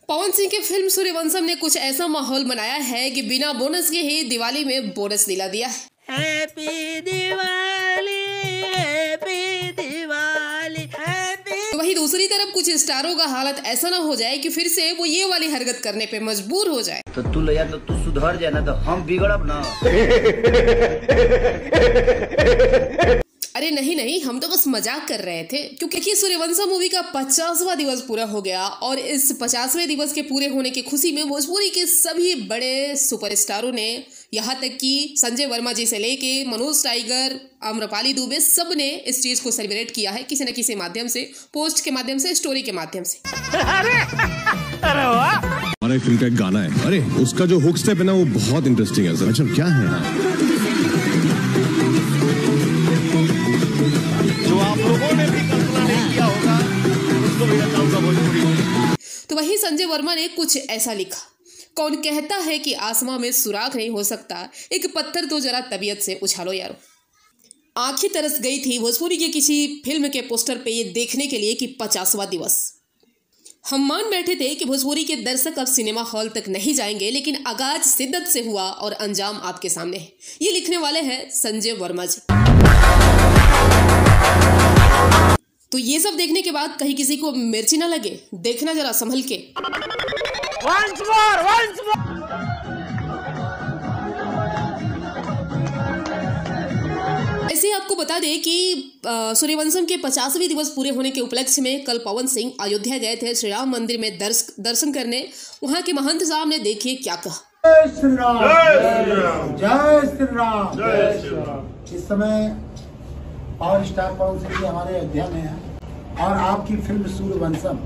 पवन सिंह की फिल्म सूर्यवंशम ने कुछ ऐसा माहौल बनाया है कि बिना बोनस के ही दिवाली में बोनस दिला दिया है। Happy Diwali, happy Diwali, happy. तो वहीं दूसरी तरफ कुछ स्टारों का हालत ऐसा ना हो जाए कि फिर से वो ये वाली हरकत करने पे मजबूर हो जाए। तो तू ले तो तू सुधर जाए ना, तो हम बिगड़ब ना। अरे नहीं, हम तो बस मजाक कर रहे थे, क्योंकि सूर्यवंशम मूवी का 50वां दिवस पूरा हो गया और इस 50वें दिवस के पूरे होने की खुशी में भोजपुरी के सभी बड़े सुपरस्टारों ने, यहाँ तक कि संजय वर्मा जी से लेके मनोज टाइगर, आम्रपाली दुबे, सब ने इस चीज को सेलिब्रेट किया है किसी न किसी माध्यम से, पोस्ट के माध्यम से, स्टोरी के माध्यम से। अरे वाह! हमारे फिल्म का एक गाना है, अरे उसका जो हुक स्टेप है ना वो बहुत इंटरेस्टिंग है। अच्छा क्या है? तो वही संजय वर्मा ने कुछ ऐसा लिखा, कौन कहता है कि आसमां में सुराख नहीं हो सकता, एक पत्थर तो जरा तबीयत से उछालो यारो। आंखें तरस गई थी भोजपुरी के किसी फिल्म के पोस्टर पे ये देखने के लिए कि 50वां दिवस। हम मान बैठे थे कि भोजपुरी के दर्शक अब सिनेमा हॉल तक नहीं जाएंगे, लेकिन आगाज शिद्दत से हुआ और अंजाम आपके सामने है। ये लिखने वाले हैं संजय वर्मा जी। तो ये सब देखने के बाद कहीं किसी को मिर्ची ना लगे, देखना जरा संभल के। Once more. ऐसे आपको बता दें कि सूर्यवंशम के 50वें दिवस पूरे होने के उपलक्ष्य में कल पवन सिंह अयोध्या गए थे श्री राम मंदिर में दर्शन करने। वहां के महंत साहब ने देखिए क्या कहा। जय श्री राम, जय श्री राम, जय श्री राम। इस समय पावर स्टार पवन सिंह जी हमारे अयोध्या में है और आपकी फिल्म सूर्यवंशम,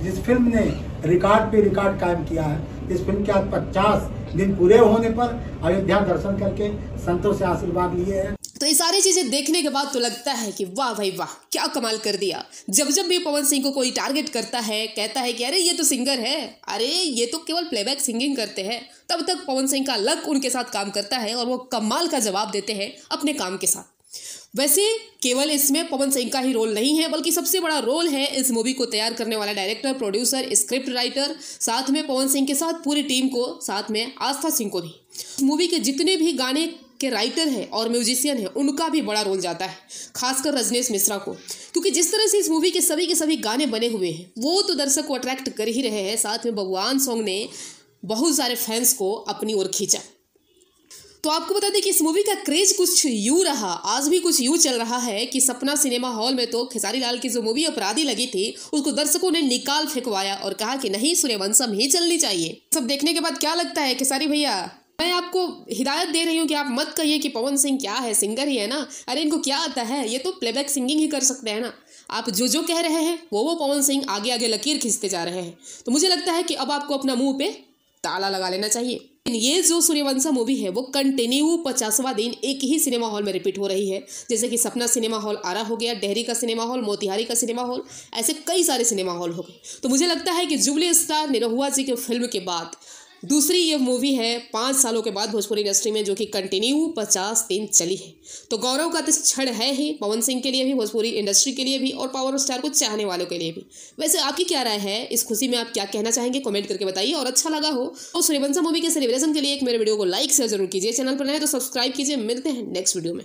जिस फिल्म ने रिकॉर्ड पे रिकॉर्ड कायम किया है, इस फिल्म के आज 50 दिन पूरे होने पर अयोध्या दर्शन करके संतों से आशीर्वाद लिए हैं। तो ये सारी चीजें देखने के बाद तो लगता है कि वाह भाई वाह, क्या कमाल कर दिया। जब भी पवन सिंह को कोई टारगेट करता है, कहता है कि अरे ये तो सिंगर है, अरे ये तो केवल प्लेबैक सिंगिंग करते हैं, तब तक पवन सिंह का लक उनके साथ काम करता है और वो कमाल का जवाब देते हैं अपने काम के साथ। वैसे केवल इसमें पवन सिंह का ही रोल नहीं है, बल्कि सबसे बड़ा रोल है इस मूवी को तैयार करने वाला डायरेक्टर, प्रोड्यूसर, स्क्रिप्ट राइटर, साथ में पवन सिंह के साथ पूरी टीम को, साथ में आस्था सिंह को भी। मूवी के जितने भी गाने के राइटर हैं और म्यूजिशियन हैं, उनका भी बड़ा रोल जाता है, खासकर रजनीश मिश्रा को, क्योंकि जिस तरह से इस मूवी के सभी गाने बने हुए हैं वो तो दर्शक को अट्रैक्ट कर ही रहे हैं। साथ में भगवान सॉन्ग ने बहुत सारे फैंस को अपनी ओर खींचा। तो आपको बता दें कि इस मूवी का क्रेज कुछ यूं रहा, आज भी कुछ यूं चल रहा है कि सपना सिनेमा हॉल में तो खेसारी लाल की जो मूवी अपराधी लगी थी उसको दर्शकों ने निकाल फेंकवाया और कहा कि नहीं, सूर्यवंशम ही चलनी चाहिए। सब देखने के बाद क्या लगता है खेसारी भैया? मैं आपको हिदायत दे रही हूँ कि आप मत कहिए कि पवन सिंह क्या है, सिंगर ही है ना, अरे इनको क्या आता है, ये तो प्लेबैक सिंगिंग ही कर सकते हैं ना। आप जो कह रहे हैं वो पवन सिंह आगे लकीर खींचते जा रहे हैं। तो मुझे लगता है कि अब आपको अपना मुंह पे ताला लगा लेना चाहिए। ये जो सूर्यवंशम मूवी है वो कंटिन्यू 50वां दिन एक ही सिनेमा हॉल में रिपीट हो रही है, जैसे कि सपना सिनेमा हॉल आरा हो गया, डेहरी का सिनेमा हॉल, मोतिहारी का सिनेमा हॉल, ऐसे कई सारे सिनेमा हॉल हो गए। तो मुझे लगता है कि जुबली स्टार निरहुआ जी के फिल्म के बाद दूसरी ये मूवी है 5 सालों के बाद भोजपुरी इंडस्ट्री में जो कि कंटिन्यू 50 दिन चली है। तो गौरव का तो क्षण है ही पवन सिंह के लिए भी, भोजपुरी इंडस्ट्री के लिए भी और पावर स्टार को चाहने वालों के लिए भी। वैसे आपकी क्या राय है इस खुशी में, आप क्या कहना चाहेंगे कमेंट करके बताइए। और अच्छा लगा हो तो सूर्यवंशम मूवी के सेलिब्रेशन के लिए एक मेरे वीडियो को लाइक शेयर जरूर कीजिए। चैनल पर नए तो सब्सक्राइब कीजिए। मिलते हैं नेक्स्ट वीडियो में।